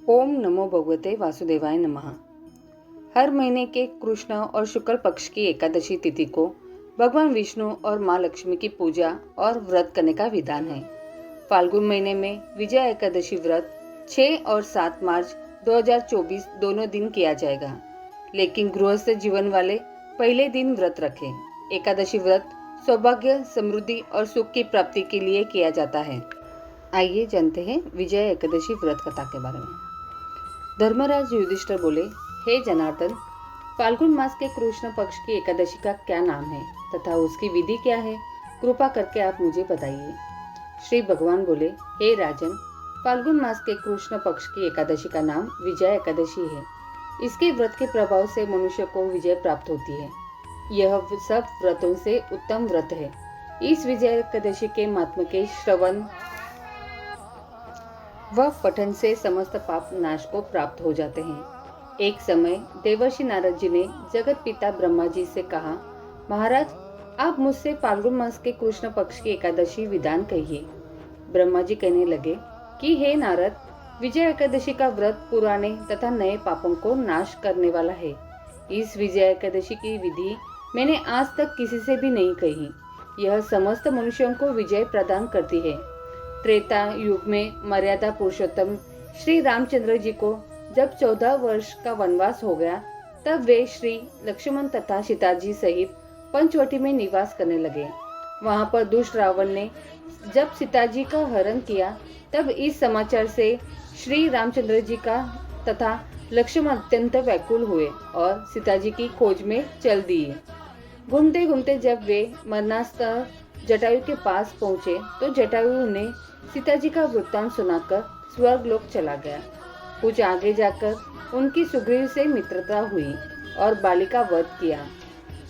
ओम नमो भगवते वासुदेवाय नमः। हर महीने के कृष्ण और शुक्ल पक्ष की एकादशी तिथि को भगवान विष्णु और माँ लक्ष्मी की पूजा और व्रत करने का विधान है। फाल्गुन महीने में विजया एकादशी व्रत 6 और 7 मार्च 2024 दोनों दिन किया जाएगा, लेकिन गृहस्थ जीवन वाले पहले दिन व्रत रखें। एकादशी व्रत सौभाग्य, समृद्धि और सुख की प्राप्ति के लिए किया जाता है। आइए जानते हैं विजया एकादशी व्रत कथा के बारे में। धर्मराज युधिष्ठिर बोले, हे जनार्दन, फाल्गुन मास के कृष्ण पक्ष की एकादशी का क्या नाम है तथा उसकी विधि क्या है? कृपा करके आप मुझे बताइए। श्री भगवान बोले, हे राजन, फाल्गुन मास के कृष्ण पक्ष की एकादशी का नाम विजया एकादशी है। इसके व्रत के प्रभाव से मनुष्य को विजय प्राप्त होती है। यह सब व्रतों से उत्तम व्रत है। इस विजया एकादशी के महात्म्य के श्रवण वह पठन से समस्त पाप नाश को प्राप्त हो जाते हैं। एक समय देवर्षि नारद जी ने जगत पिता ब्रह्मा जी से कहा, महाराज, आप मुझसे फाल्गुन मास के कृष्ण पक्ष की एकादशी विधान कहिए। ब्रह्मा जी कहने लगे कि हे नारद, विजय एकादशी का व्रत पुराने तथा नए पापों को नाश करने वाला है। इस विजय एकादशी की विधि मैंने आज तक किसी से भी नहीं कही। यह समस्त मनुष्यों को विजय प्रदान करती है। त्रेता युग में मर्यादा पुरुषोत्तम श्री रामचंद्र जी को जब 14 वर्ष का वनवास हो गया, तब वे श्री लक्ष्मण तथा सीता जी सहित पंचवटी में निवास करने लगे। वहां पर दुष्ट रावण ने जब सीता जी का हरण किया, तब इस समाचार से श्री रामचंद्र जी का तथा लक्ष्मण अत्यंत व्याकुल हुए और सीता जी की खोज में चल दिए। घूमते घूमते जब वे मरणास्त्र जटायु के पास पहुंचे, तो जटायु उन्हें सीता जी का वृत्तांत सुनाकर स्वर्ग लोक चला गया। कुछ आगे जाकर उनकी सुग्रीव से मित्रता हुई और बाली का वध किया।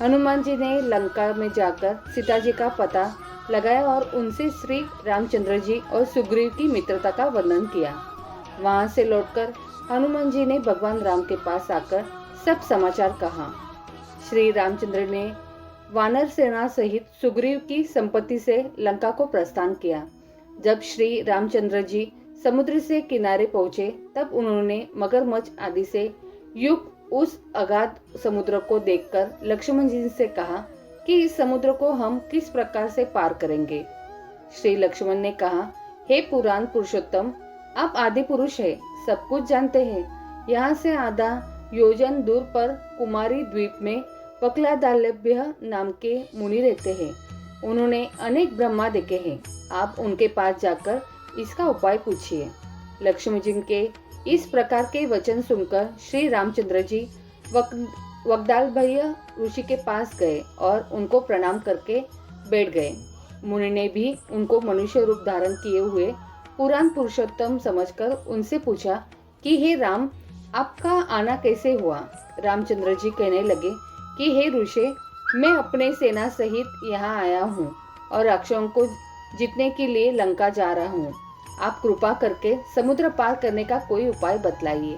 हनुमान जी ने लंका में जाकर सीता जी का पता लगाया और उनसे श्री रामचंद्र जी और सुग्रीव की मित्रता का वर्णन किया। वहां से लौटकर हनुमान जी ने भगवान राम के पास आकर सब समाचार कहा। श्री रामचंद्र ने वानर सेना सहित सुग्रीव की संपत्ति से लंका को प्रस्थान किया। जब श्री रामचंद्र जी समुद्र से किनारे पहुंचे, तब उन्होंने मगरमच्छ आदि से युक्त उस अगाध समुद्र को देखकर लक्ष्मण जी से कहा कि इस समुद्र को हम किस प्रकार से पार करेंगे। श्री लक्ष्मण ने कहा, हे पुराण पुरुषोत्तम, आप आदि पुरुष है, सब कुछ जानते हैं। यहाँ से आधा योजन दूर पर कुमारी द्वीप में वक्लादालभ्य नाम के मुनि रहते हैं। उन्होंने अनेक ब्रह्मा देखे हैं। आप उनके पास जाकर इसका उपाय पूछिए। लक्ष्मण जी के इस प्रकार के वचन सुनकर श्री रामचंद्र जी वक्दालभ्य ऋषि के पास गए और उनको प्रणाम करके बैठ गए। मुनि ने भी उनको मनुष्य रूप धारण किए हुए पुराण पुरुषोत्तम समझकर उनसे पूछा कि हे राम, आपका आना कैसे हुआ? रामचंद्र जी कहने लगे कि हे ऋषि, मैं अपने सेना सहित यहाँ आया हूँ और राक्षसों को जीतने के लिए लंका जा रहा हूँ। आप कृपा करके समुद्र पार करने का कोई उपाय बतलाइए।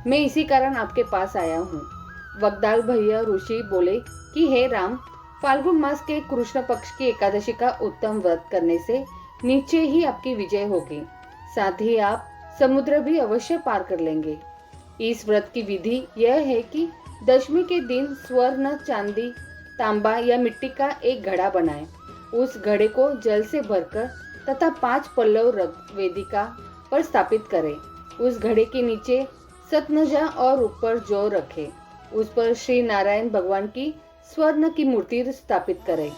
मैं इसी कारण आपके पास आया हूँ। वक्दालभ्य ऋषि बोले कि हे राम, फाल्गुन मास के कृष्ण पक्ष की एकादशी का उत्तम व्रत करने से नीचे ही आपकी विजय होगी। साथ ही आप समुद्र भी अवश्य पार कर लेंगे। इस व्रत की विधि यह है कि दशमी के दिन स्वर्ण, चांदी, तांबा या मिट्टी का एक घड़ा बनाएं। उस घड़े को जल से भरकर तथा 5 पल्लव रख वेदिका पर स्थापित करें। उस घड़े के नीचे सतनजा और ऊपर जौ रखें। उस पर श्री नारायण भगवान की स्वर्ण की मूर्ति स्थापित करें।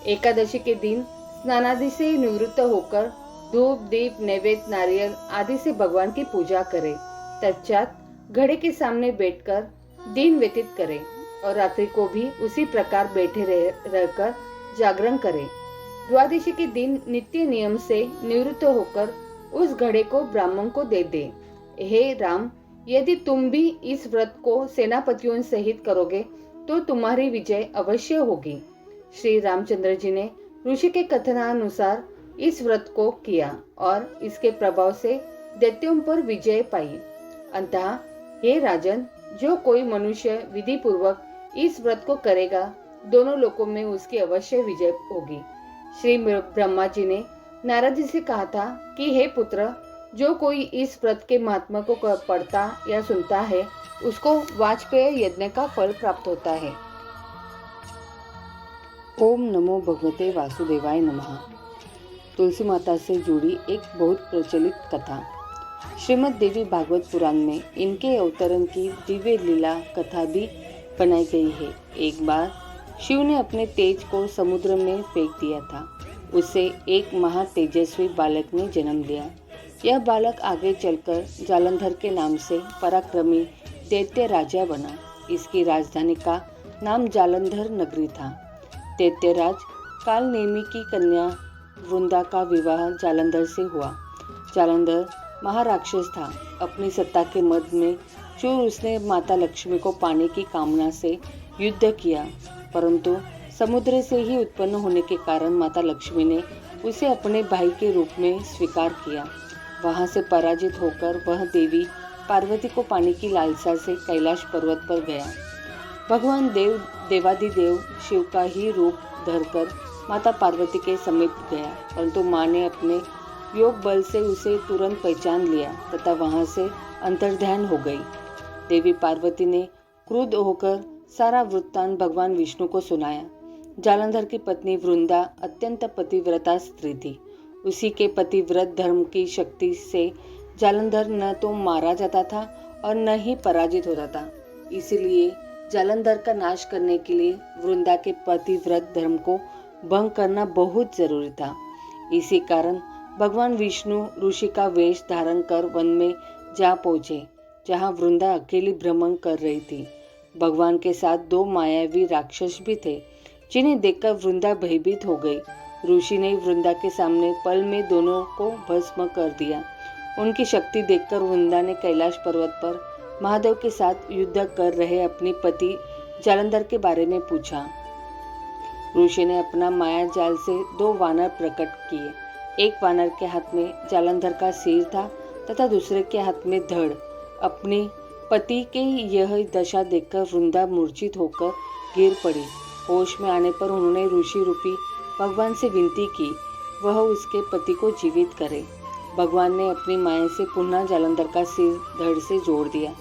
एकादशी के दिन स्नानादि से निवृत्त होकर धूप, दीप, नैवेद्य, नारियल आदि से भगवान की पूजा करें। तत्पश्चात घड़े के सामने बैठकर दिन व्यतीत करें और रात्रि को भी उसी प्रकार बैठे रहकर जागरण करें। द्वादशी के दिन नित्य नियम से निवृत्त होकर उस घड़े को ब्राह्मण को दे दे। हे राम, यदि तुम भी इस व्रत को सेनापतियों सहित करोगे तो तुम्हारी विजय अवश्य होगी। श्री रामचंद्र जी ने ऋषि के कथनानुसार इस व्रत को किया और इसके प्रभाव से दैत्यों पर विजय पाई। अतः हे राजन, जो कोई मनुष्य विधि पूर्वक इस व्रत को करेगा, दोनों लोकों में उसकी अवश्य विजय होगी। श्री ब्रह्मा जी ने नारद जी से कहा था कि हे पुत्र, जो कोई इस व्रत के महात्मा को पढ़ता या सुनता है उसको वाजपेय यज्ञ का फल प्राप्त होता है। ओम नमो भगवते वासुदेवाय नमः। तुलसी माता से जुड़ी एक बहुत प्रचलित कथा। श्रीमद् देवी भागवत पुराण में इनके अवतरण की दिव्य लीला कथा भी बनाई गई है। एक बार शिव ने अपने तेज को समुद्र में फेंक दिया था। उससे एक महा तेजस्वी बालक ने जन्म लिया। यह बालक आगे चलकर जालंधर के नाम से पराक्रमी दैत्य राजा बना। इसकी राजधानी का नाम जालंधर नगरी था। दैत्यराज कालनेमी की कन्या वृंदा का विवाह जालंधर से हुआ। जालंधर महाराक्षस था। अपनी सत्ता के मद में चूर उसने माता लक्ष्मी को पाने की कामना से युद्ध किया, परंतु समुद्र से ही उत्पन्न होने के कारण माता लक्ष्मी ने उसे अपने भाई के रूप में स्वीकार किया। वहां से पराजित होकर वह देवी पार्वती को पाने की लालसा से कैलाश पर्वत पर गया। भगवान देवादिदेव शिव का ही रूप धरकर माता पार्वती के समीप गया, परंतु माँ ने अपने योग बल से उसे तुरंत पहचान लिया तथा वहां से अंतर्ध्यान हो गई। देवी पार्वती ने क्रुद्ध होकर सारा वृत्तांत भगवान विष्णु को सुनाया। जालंधर की पत्नी वृंदा अत्यंत पतिव्रता स्त्री थी। उसी के पतिव्रत धर्म की शक्ति से जालंधर न तो मारा जाता था और न ही पराजित होता था। इसलिए जालंधर का नाश करने के लिए वृंदा के पतिव्रत धर्म को भंग करना बहुत जरूरी था। इसी कारण भगवान विष्णु ऋषि का वेश धारण कर वन में जा पहुंचे, जहां वृंदा अकेली भ्रमण कर रही थी। भगवान के साथ दो मायावी राक्षस भी थे, जिन्हें देखकर वृंदा भयभीत हो गई। ऋषि ने वृंदा के सामने पल में दोनों को भस्म कर दिया। उनकी शक्ति देखकर वृंदा ने कैलाश पर्वत पर महादेव के साथ युद्ध कर रहे अपने पति जालंधर के बारे में पूछा। ऋषि ने अपना माया जाल से दो वानर प्रकट किए। एक वानर के हाथ में जालंधर का सिर था तथा दूसरे के हाथ में धड़। अपने पति के यह दशा देखकर वृंदा मूर्छित होकर गिर पड़ी। होश में आने पर उन्होंने ऋषि रूपी भगवान से विनती की वह उसके पति को जीवित करे। भगवान ने अपनी माया से पुनः जालंधर का सिर धड़ से जोड़ दिया,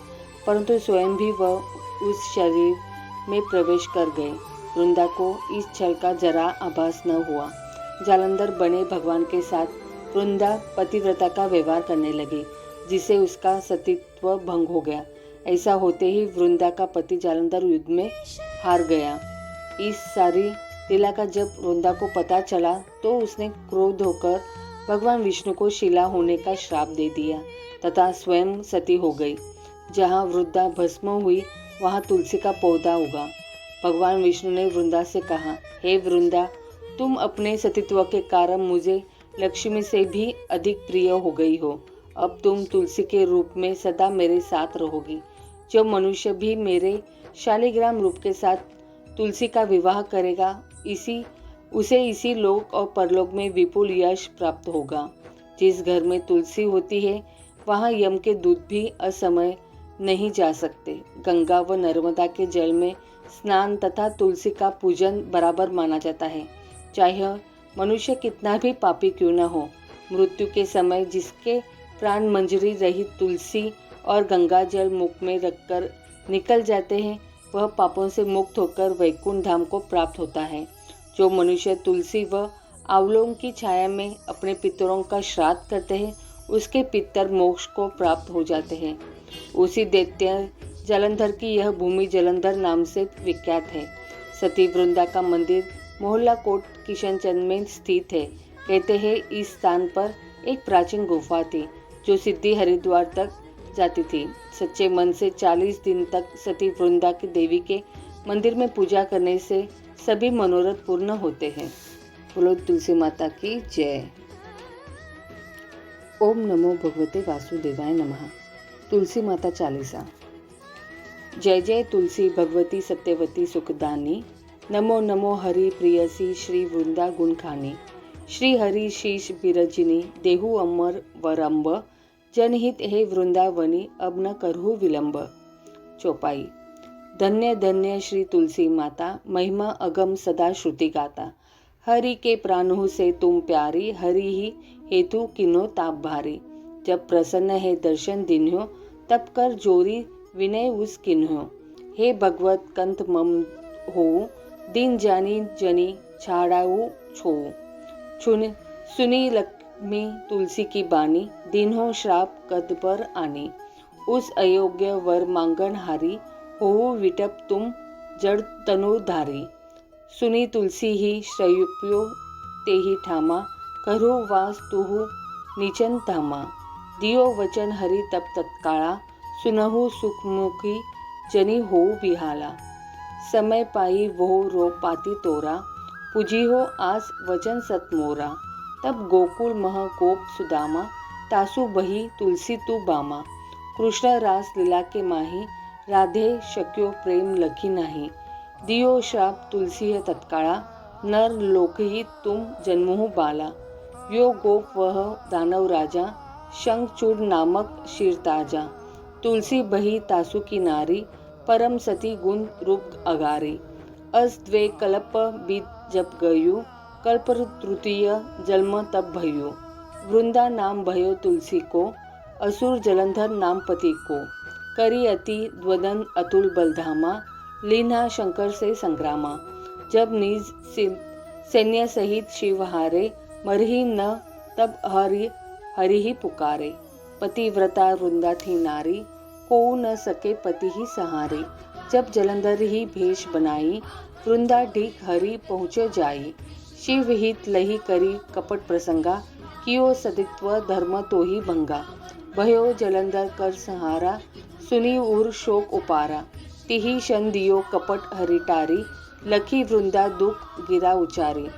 परंतु स्वयं भी वह उस शरीर में प्रवेश कर गए। वृंदा को इस छल का जरा आभास न हुआ। जालंधर बने भगवान के साथ वृंदा पतिव्रता का व्यवहार करने लगी, जिससे उसका सतीत्व भंग हो गया। ऐसा होते ही वृंदा का पति जालंधर युद्ध में हार गया। इस सारी लीला का जब वृंदा को पता चला तो उसने क्रोध होकर भगवान विष्णु को शिला होने का श्राप दे दिया तथा स्वयं सती हो गई। जहाँ वृंदा भस्म हुई वहाँ तुलसी का पौधा उगा। भगवान विष्णु ने वृंदा से कहा, हे वृंदा, तुम अपने सतीत्व के कारण मुझे लक्ष्मी से भी अधिक प्रिय हो गई हो। अब तुम तुलसी के रूप में सदा मेरे साथ रहोगी। जो मनुष्य भी मेरे शालिग्राम रूप के साथ तुलसी का विवाह करेगा उसे इसी लोक और परलोक में विपुल यश प्राप्त होगा। जिस घर में तुलसी होती है वहाँ यम के दूत भी असमय नहीं जा सकते। गंगा व नर्मदा के जल में स्नान तथा तुलसी का पूजन बराबर माना जाता है, चाहे मनुष्य कितना भी पापी क्यों न हो। मृत्यु के समय जिसके प्राण मंजरी रहित तुलसी और गंगा जल मुख में रखकर निकल जाते हैं वह पापों से मुक्त होकर वैकुंठ धाम को प्राप्त होता है। जो मनुष्य तुलसी व आंवलों की छाया में अपने पितरों का श्राद्ध करते हैं उसके पितर मोक्ष को प्राप्त हो जाते हैं। उसी दैत्य जालंधर की यह भूमि जालंधर नाम से विख्यात है। सती वृंदा का मंदिर मोहल्ला कोट किशनचंद में स्थित है। कहते हैं इस स्थान पर एक प्राचीन गुफा थी जो सिद्धि हरिद्वार तक जाती थी। सच्चे मन से 40 दिन तक सती वृंदा की देवी के मंदिर में पूजा करने से सभी मनोरथ पूर्ण होते हैं। बोलो तुलसी माता की जय। ओम नमो भगवते वासुदेवाय नमः। तुलसी माता चालीसा। जय जय तुलसी भगवती सत्यवती सुखदानी। नमो नमो हरि प्रियसी श्री वृंदा गुणखानी। श्री हरि शीश बिरजिनी देहु अमर वरंब। जनहित हे वृंदावनी अब न करहु विलंब। चौपाई। धन्य धन्य श्री तुलसी माता, महिमा अगम सदा श्रुति गाता। हरि के प्राणों से तुम प्यारी, हरि ही हेतु किनो ताप भारी। जब प्रसन्न है दर्शन दिन्हो, तब कर जोरी विनय उस किन्हो। हे भगवत कंत मम हो, दिन जानी जनी छाड़ाऊ छो। सुनी लक्ष्मी तुलसी की बानी, दिन्हो श्राप कद पर आनी। उस अयोग्य वर मांगन हारी, हो विटप तुम जड़ तनुधारी। सुनी तुलसी ही श्रयुप्यो ते ही ठामा, करो वास तुहु निचन धामा। दियो वचन हरि तब तत्काला, सुनहु सुखमुखी जनी हो बिहाला। समय पाई वो रो पाती तोरा, पुजी हो आस वचन सत मोरा। तब गोकुल मह गोप सुदामा, तासु बही तुलसी तू बामा। कृष्ण रास लीला के माही, राधे शक्यो प्रेम लखी नाही। दियो श्राप तुलसी है तत्काला, नर लोकही तुम जन्महु बाला। यो गोप वह दानव राजा, शंखचूड़ नामक शिरताजा। तुलसी बही तासु की नारी, परम सती गुण रूप अगारी। अस द्वे कल्प बीत जब गयु, कल्प तृतीय जन्म तब भयु। वृंदा नाम भयो तुलसी को, असुर जलंधर नाम पति को। करी अति द्वदन अतुल बलधामा, लीना शंकर से संग्रामा। जब निज सैन्य सहित शिव हारे, मरही न तब हरि ही पुकारे। पतिव्रता वृंदा थी नारी, को न सके पति ही सहारे। जब जलंधर ही भेष बनाई, वृंदा ढीक हरि पहुँचे जाई। शिव हित लही करी कपट प्रसंगा, कियो सदित्व धर्म तो ही भंगा। भयो जलंधर कर सहारा, सुनी उर शोक उपारा। तिही शन दियो कपट हरिटारी, लखी वृंदा दुख गिरा उचारी।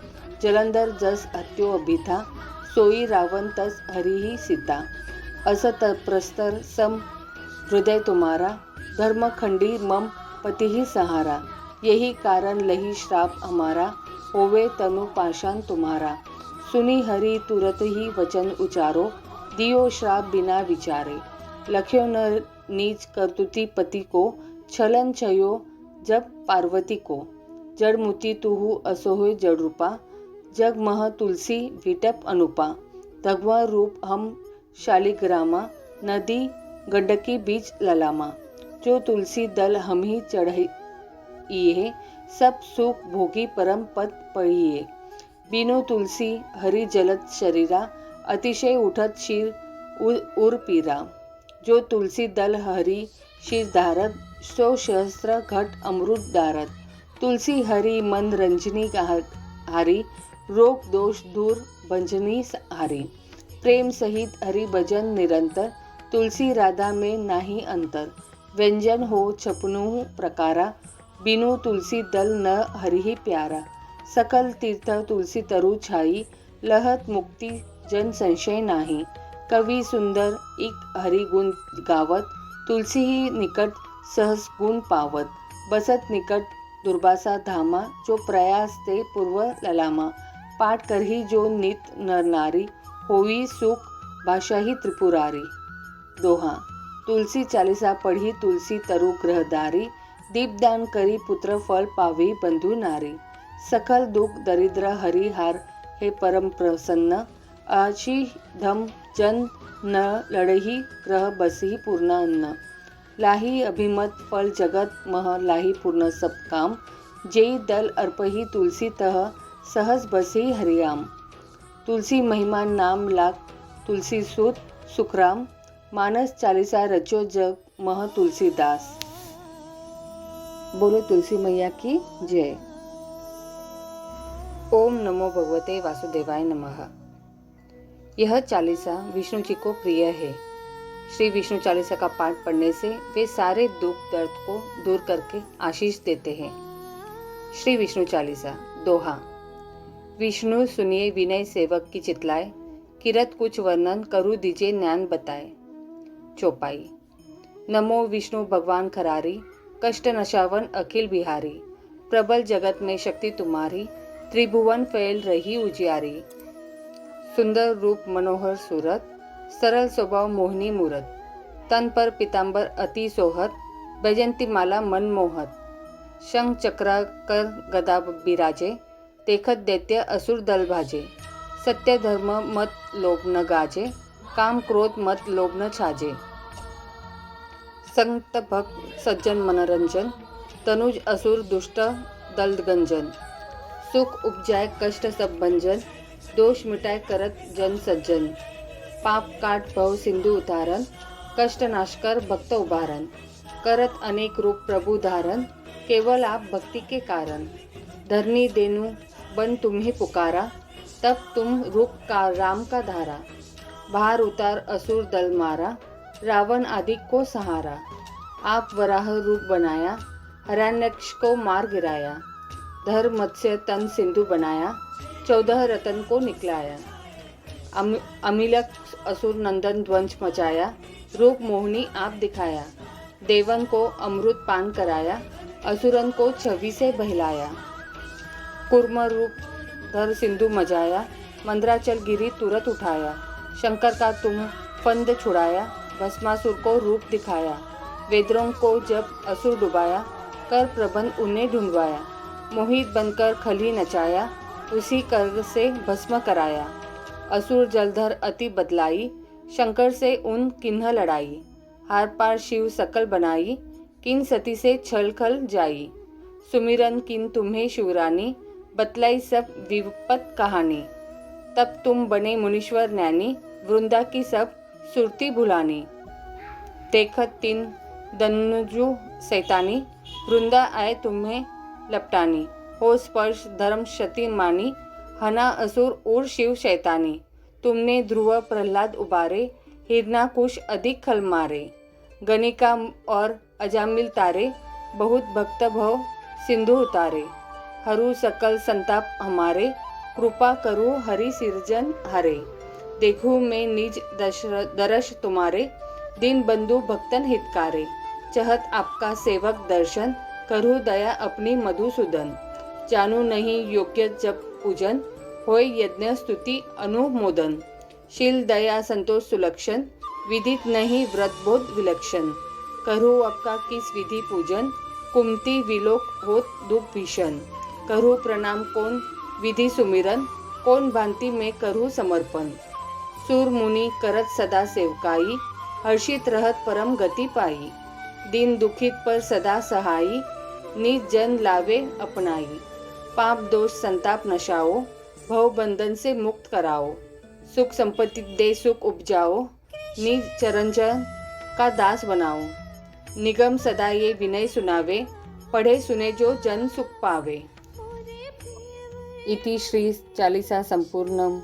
जलंधर जस हत्यो अभिथा, सोई रावण तस हरि ही सीता। असत प्रस्तर सम हृदय तुम्हारा, धर्मखंडी मम पति ही सहारा। यही कारण लही श्राप हमारा, होवे तनु पाषाण तुम्हारा। सुनी हरि तुरत ही वचन उचारो, दियो श्राप बिना विचारे। लख्यो न नीच करतुति पति को, छलन छयो जब पार्वती को। जड़ मुति तुहु असोह जड़ रूपा, जग मह तुलसी विटप अनुपा। भगवा रूप हम शालिग्रामा, नदी गंडकी बीच ललामा। जो तुलसी दल हम ही चढ़िए, सब सुख भोगी परम पद पढ़िए। बिनु तुलसी हरि जलत शरीरा, अतिशय उठत शीर उर पीरा। जो तुलसी दल हरि शीर धारत, सो सहस्त्र घट अमृत दारत। तुलसी हरि मन रंजनी हारी, रोग दोष दूर भंजनी हारी। प्रेम सहित हरि भजन निरंतर, तुलसी राधा में नाही अंतर। व्यंजन हो छपनु प्रकारा, बिनु तुलसी दल न हरि ही प्यारा। सकल तीर्थ तुलसी तरु छाई, लहत मुक्ति जन संशय नाही। कवि सुंदर एक हरि गुण गावत, तुलसी ही निकट सहस गुण पावत। बसत निकट दुर्वासा धामा, जो प्रयास ते पूर्व ललामा। पाठ करही जो नित नर नारी, होई सुख भाषा ही त्रिपुरारी। दोहा। तुलसी चालीसा पढ़ी तुलसी तरु ग्रहदारी, दीपदान करी पुत्र फल पावी बंधु नारी। सकल दुख दरिद्र हरि हार हे परम प्रसन्न, आशी धम जन न लड़ही ग्रह बसही पूर्ण अन्न। लाही अभिमत फल जगत मह लाही पूर्ण सब काम, जेई दल अर्पही तुलसी तह सहज बसही हरियाम। तुलसी महिमा नाम लाख तुलसी सुत सुखराम, मानस चालीसा रचो जग मह तुलसीदास। बोलो तुलसी मैया की जय। ओम नमो भगवते वासुदेवाय नमः। यह चालीसा विष्णु जी को प्रिय है। श्री विष्णु चालीसा का पाठ पढ़ने से वे सारे दुख दर्द को दूर करके आशीष देते हैं। श्री विष्णु चालीसा। दोहा। विष्णु सुनिए विनय सेवक की चितलाए, किरत कुछ वर्णन करु दीजिए ज्ञान बताए। चौपाई। नमो विष्णु भगवान खरारी, कष्ट नशावन अखिल बिहारी। प्रबल जगत में शक्ति तुम्हारी, त्रिभुवन फैल रही उजियारी। सुंदर रूप मनोहर सूरत, सरल स्वभाव मोहिनी मूरत। तन पर पीतांबर अति सोहत, बैजंती माला मन मोहत। शंख चक्र कर गदा बिराजे, देखत दैत्य असुर दल भाजे। सत्य धर्म मत लोभ न गाजे, काम क्रोध मत लोभ न छाजे। संत भक्त सज्जन मनोरंजन, तनुज असुर दुष्ट दलगंजन। सुख उपजाय कष्ट सब भंजन, दोष मिटाय करत जन सज्जन। पाप काट भव सिंधु उतारन, कष्ट नाश कर भक्त उबारन। करत अनेक रूप प्रभु धारन, केवल आप भक्ति के कारण। धरनी देनु बन तुम्हें पुकारा, तब तुम रूप का राम का धारा। बाहर उतार असुर दल मारा, रावण आदि को सहारा। आप वराह रूप बनाया, हिरण्यक्ष को मार गिराया। धर मत्स्य तन सिंधु बनाया, 14 रतन को निकलाया। अमिलक असुर नंदन ध्वंस मचाया, रूप मोहिनी आप दिखाया। देवन को अमृत पान कराया, असुरन को छवि से बहलाया। कूर्म रूप धर सिंधु मजाया, मंद्राचल गिरी तुरंत उठाया। शंकर का तुम फंद छुड़ाया, भस्मासुर को रूप दिखाया। वेदों को जब असुर डुबाया, कर प्रबंध उन्हें ढूंढवाया। मोहित बनकर खली नचाया, उसी कर से भस्म कराया। असुर जलधर अति बदलाई, शंकर से उन किन्ह लड़ाई। हार पार शिव सकल बनाई, किन सती से छल खल जाई। सुमिरन किन तुम्हें शिवरानी, बतलाई सब विपत कहानी। तब तुम बने मुनीश्वर ज्ञानी, वृंदा की सब सुरती भुलानी। देखत तीन दनुजु सैतानी, वृंदा आए तुम्हें लपटानी। हो स्पर्श धर्म क्षति मानी, हना असुर और शिव शैतानी। तुमने ध्रुव प्रहलाद उबारे, हिरणाकुश अधिक खल मारे। गणिका और अजामिल तारे, बहुत भक्त भव सिंधु उतारे। हरू सकल संताप हमारे, कृपा करू हरि सिरजन हरे। देखूं मैं निज दर्श तुम्हारे, दीन बंधु भक्तन हितकारे। चहत आपका सेवक दर्शन, करूँ दया अपनी मधुसूदन। जानू नहीं योग्य जब पूजन, होय यज्ञ स्तुति अनुमोदन। शील दया संतोष सुलक्षण, विदित नहीं व्रत बोध विलक्षण। करूँ आपका किस विधि पूजन, कुमति विलोक होत दुख भीषण। करूँ प्रणाम कौन विधि सुमिरन, कौन भांति में करूँ समर्पण। सूर मुनि करत सदा सेवकाई, हर्षित रहत परम गति पाई। दीन दुखित पर सदा सहाई, निज जन लावे अपनाई। पाप दोष संताप नशाओ, भव बंधन से मुक्त कराओ। सुख संपत्ति दे सुख उपजाओ, निज चरणजन का दास बनाओ। निगम सदा ये विनय सुनावे, पढ़े सुने जो जन सुख पावे। इति श्री चालीसा संपूर्णम।